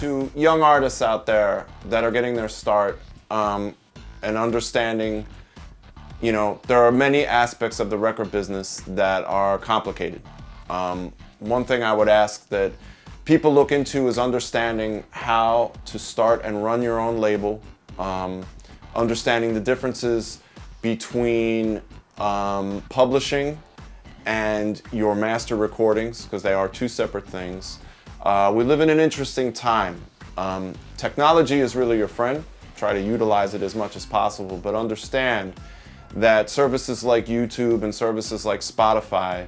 to young artists out there that are getting their start and understanding, you know, there are many aspects of the record business that are complicated. One thing I would ask that people look into is understanding how to start and run your own label, understanding the differences between publishing and your master recordings, because they are two separate things. We live in an interesting time. Technology is really your friend. Try to utilize it as much as possible, but understand that services like YouTube and services like Spotify,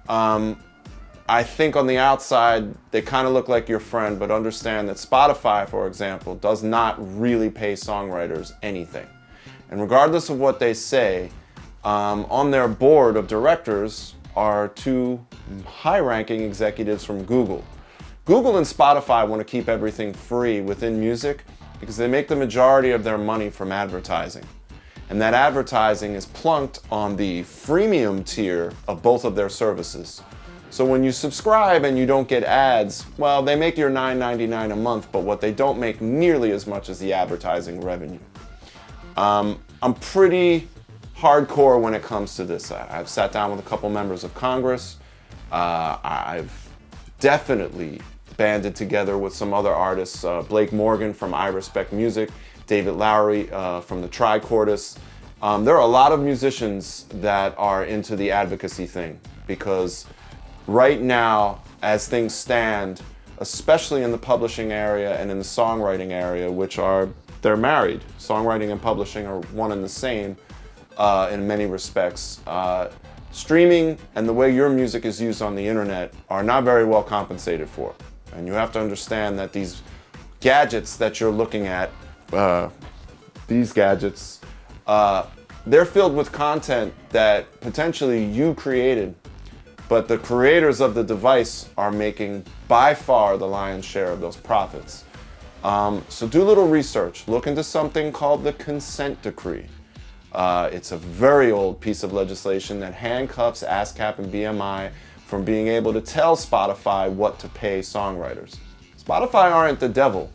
I think on the outside they kind of look like your friend, but understand that Spotify, for example, does not really pay songwriters anything. And regardless of what they say, on their board of directors are two high-ranking executives from Google. Google and Spotify want to keep everything free within music because they make the majority of their money from advertising. And that advertising is plunked on the freemium tier of both of their services. So when you subscribe and you don't get ads, well, they make your $9.99 a month, but what they don't make nearly as much as the advertising revenue. I'm pretty hardcore when it comes to this. I've sat down with a couple members of Congress. I've definitely banded together with some other artists, Blake Morgan from I Respect Music, David Lowery from the Tricordus. There are a lot of musicians that are into the advocacy thing because right now, as things stand, especially in the publishing area and in the songwriting area, which they're married. Songwriting and publishing are one and the same in many respects. Streaming and the way your music is used on the internet are not very well compensated for. And you have to understand that these gadgets that you're looking at, these gadgets, they're filled with content that potentially you created, but the creators of the device are making by far the lion's share of those profits. So do a little research. Look into something called the consent decree. It's a very old piece of legislation that handcuffs ASCAP and BMI from being able to tell Spotify what to pay songwriters. Spotify aren't the devil.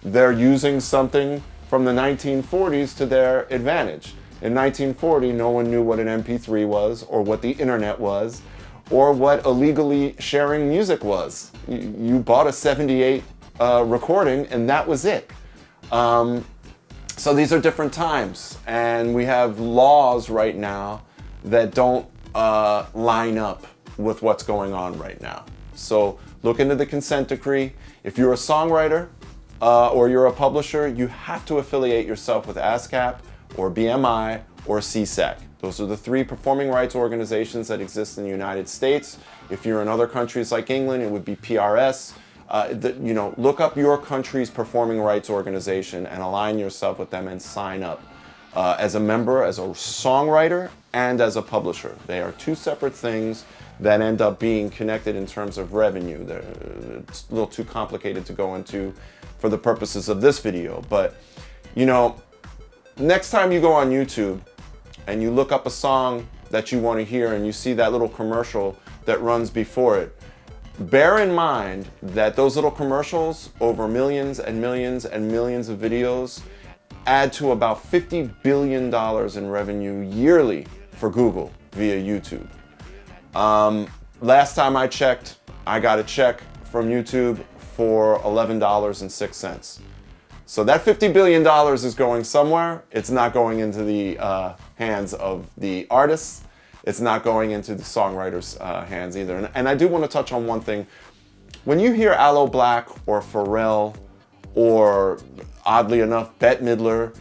They're using something from the 1940s to their advantage. In 1940, no one knew what an MP3 was, or what the internet was, or what illegally sharing music was. You bought a 78 recording and that was it. So these are different times, and we have laws right now that don't line up with what's going on right now. So look into the consent decree. If you're a songwriter or you're a publisher, you have to affiliate yourself with ASCAP or BMI or SESAC. Those are the three performing rights organizations that exist in the United States. If you're in other countries like England, it would be PRS. Look up your country's performing rights organization and align yourself with them and sign up as a member, as a songwriter, and as a publisher. They are two separate things that end up being connected in terms of revenue. It's a little too complicated to go into for the purposes of this video, but you know, next time you go on YouTube and you look up a song that you want to hear and you see that little commercial that runs before it, bear in mind that those little commercials over millions and millions and millions of videos add to about $50 billion in revenue yearly for Google via YouTube. Last time I checked, I got a check from YouTube for $11.06. So that $50 billion is going somewhere. It's not going into the hands of the artists. It's not going into the songwriters' hands either. And I do want to touch on one thing. When you hear Aloe Blacc or Pharrell or, oddly enough, Bette Midler,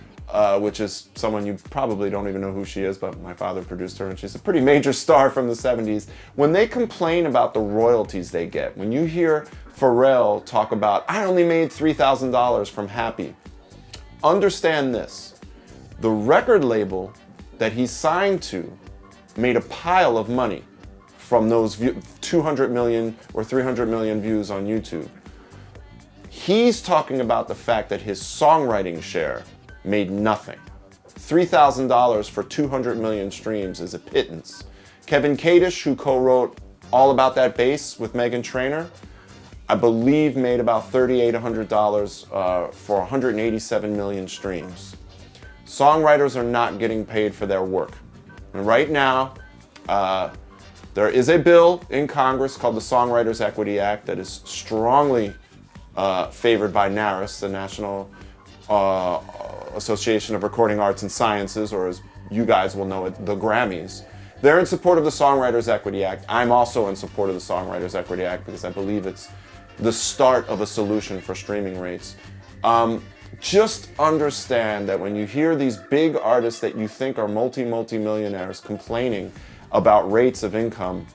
which is someone you probably don't even know who she is, but my father produced her and she's a pretty major star from the 70s. When they complain about the royalties they get, when you hear Pharrell talk about, I only made $3,000 from Happy, understand this. The record label that he signed to made a pile of money from those 200 million or 300 million views on YouTube. He's talking about the fact that his songwriting share made nothing. $3,000 for 200 million streams is a pittance. Kevin Kadish, who co-wrote All About That Bass with Meghan Trainor, I believe made about $3,800 for 187 million streams. Songwriters are not getting paid for their work. And right now, there is a bill in Congress called the Songwriters Equity Act that is strongly favored by NARAS, the National Association of Recording Arts and Sciences, or as you guys will know it, the Grammys. They're in support of the Songwriters Equity Act. I'm also in support of the Songwriters Equity Act because I believe it's the start of a solution for streaming rates. Just understand that when you hear these big artists that you think are multi-millionaires complaining about rates of income,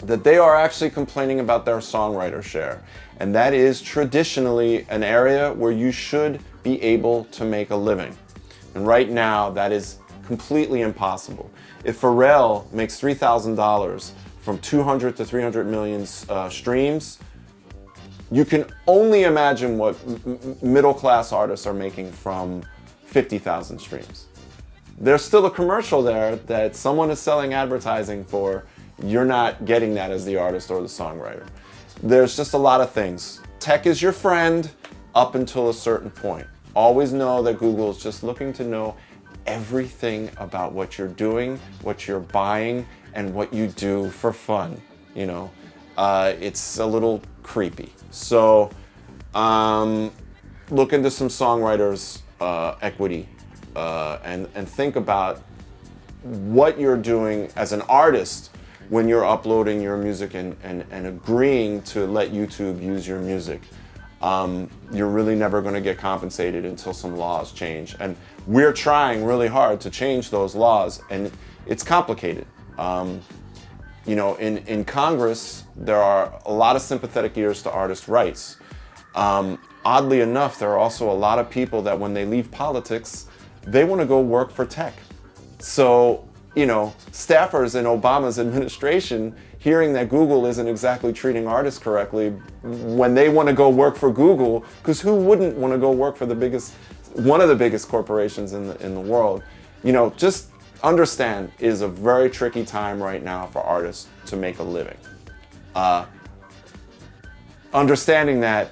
that they are actually complaining about their songwriter share. And that is traditionally an area where you should be able to make a living. And right now, that is completely impossible. If Pharrell makes $3,000 from 200 to 300 million streams, you can only imagine what middle-class artists are making from 50,000 streams. There's still a commercial there that someone is selling advertising for. You're not getting that as the artist or the songwriter. There's just a lot of things. Tech is your friend up until a certain point. Always know that Google is just looking to know everything about what you're doing, what you're buying, and what you do for fun. You know, it's a little creepy. So look into some songwriters equity and think about what you're doing as an artist when you're uploading your music and agreeing to let YouTube use your music. You're really never going to get compensated until some laws change. And we're trying really hard to change those laws, and it's complicated. You know, in Congress, there are a lot of sympathetic ears to artist rights. Oddly enough, there are also a lot of people that when they leave politics, they want to go work for tech. So, you know, staffers in Obama's administration hearing that Google isn't exactly treating artists correctly when they want to go work for Google, because who wouldn't want to go work for one of the biggest corporations in the world? You know, just understand it is a very tricky time right now for artists to make a living. Understanding that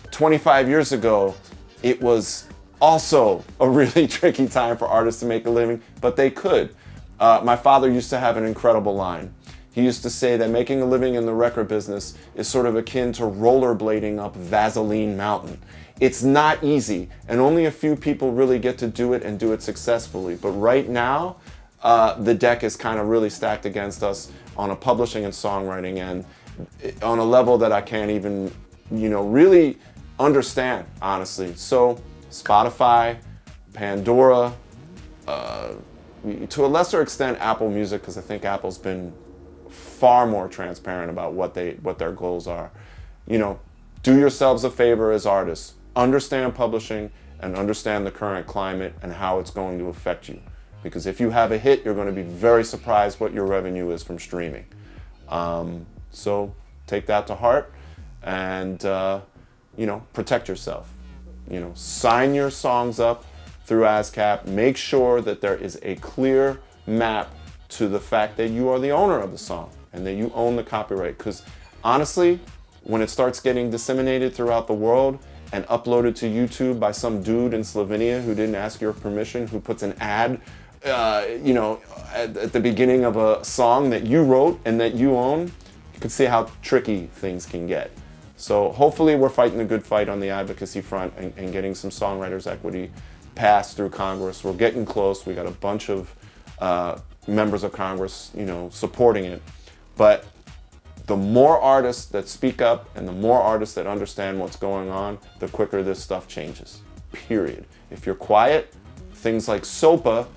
25 years ago, it was also a really tricky time for artists to make a living, but they could. My father used to have an incredible line. He used to say that making a living in the record business is sort of akin to rollerblading up Vaseline Mountain. It's not easy, and only a few people really get to do it and do it successfully. But right now, the deck is kind of really stacked against us on a publishing and songwriting end on a level that I can't even, you know, really understand, honestly. So Spotify, Pandora, to a lesser extent Apple Music, because I think Apple's been far more transparent about what their goals are. You know, do yourselves a favor as artists. Understand publishing and understand the current climate and how it's going to affect you. Because if you have a hit, you're going to be very surprised what your revenue is from streaming. So take that to heart and, you know, protect yourself. You know, sign your songs up through ASCAP. Make sure that there is a clear map to the fact that you are the owner of the song and that you own the copyright. Because honestly, when it starts getting disseminated throughout the world and uploaded to YouTube by some dude in Slovenia who didn't ask your permission, who puts an ad, you know, at the beginning of a song that you wrote and that you own, you can see how tricky things can get. So hopefully we're fighting a good fight on the advocacy front and getting some songwriters equity passed through Congress. We're getting close. We got a bunch of members of Congress, you know, supporting it. But the more artists that speak up and the more artists that understand what's going on, the quicker this stuff changes, period. If you're quiet, things like SOPA,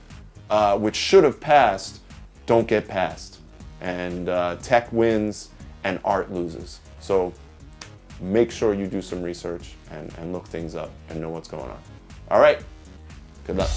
which should have passed, don't get passed. And tech wins and art loses. So make sure you do some research and look things up and know what's going on. All right, good luck.